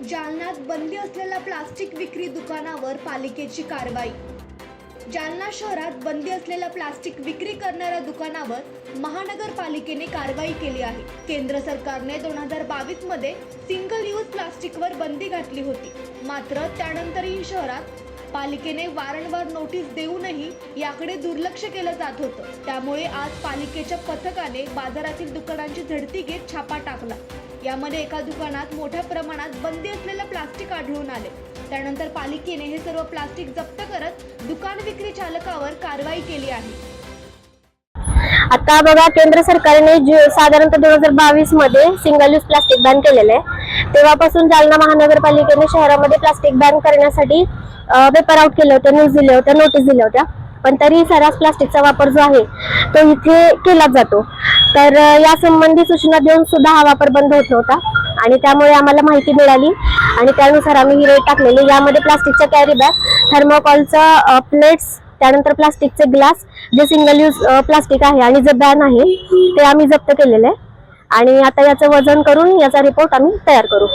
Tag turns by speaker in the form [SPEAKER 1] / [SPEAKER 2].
[SPEAKER 1] जालन्यात बंदी असलेल्या प्लास्टिक विक्री दुकानावर पालिकेची कारवाई। जालना शहरात बंदी असलेल्या प्लास्टिक विक्री करणाऱ्या दुकानावर महानगरपालिकेने कारवाई केली आहे। केंद्र सरकारने 2022 मध्ये सिंगल यूज प्लास्टिकवर बंदी घातली होती, मात्र त्यानंतरही शहरात पालिकेने वारंवार नोटीस देऊनही याकडे दुर्लक्ष केलं जात होतं। त्यामुळे आज पालिकेच्या पथकाने बाजारातील दुकानांची झडती घेत छापा टाकला। यामध्ये एका दुकानात मोठ्या प्रमाणात बंदी असलेले प्लास्टिक आढळून आले। त्यानंतर पालिकेने हे सर्व प्लास्टिक जप्त करत दुकान विक्री चालकावर कारवाई केली आहे।
[SPEAKER 2] आता बघा, केंद्र सरकारने साधारणतः 2022 मध्ये सिंगल यूज प्लास्टिक बॅन केलेले आहे। तेव्हापासून जालना महानगरपालिकेने शहरामध्ये प्लास्टिक बॅन करण्यासाठी पेपर आउट केले होते, न्यूज दिले होते, नोटीस दिल्या होत्या, पण तरी सर्रास प्लास्टिकचा वापर जो आहे तो इथे केला जातो। तर या संबंधी सूचना देऊन सुद्धा हा वापर बंद होत नव्हता आणि त्यामुळे आम्हाला माहिती मिळाली आणि त्यानुसार आम्ही ही रेट टाकलेली। यामध्ये प्लास्टिकच्या कॅरी बॅग, थर्मोकॉलचा प्लेट्स, त्यानंतर प्लास्टिकचे ग्लास जे सिंगल यूज प्लास्टिक आहे आणि जे बॅन आहे ते आम्ही जप्त केलेले आहे आणि आता याचं वजन करून याचा रिपोर्ट आम्ही तयार करू।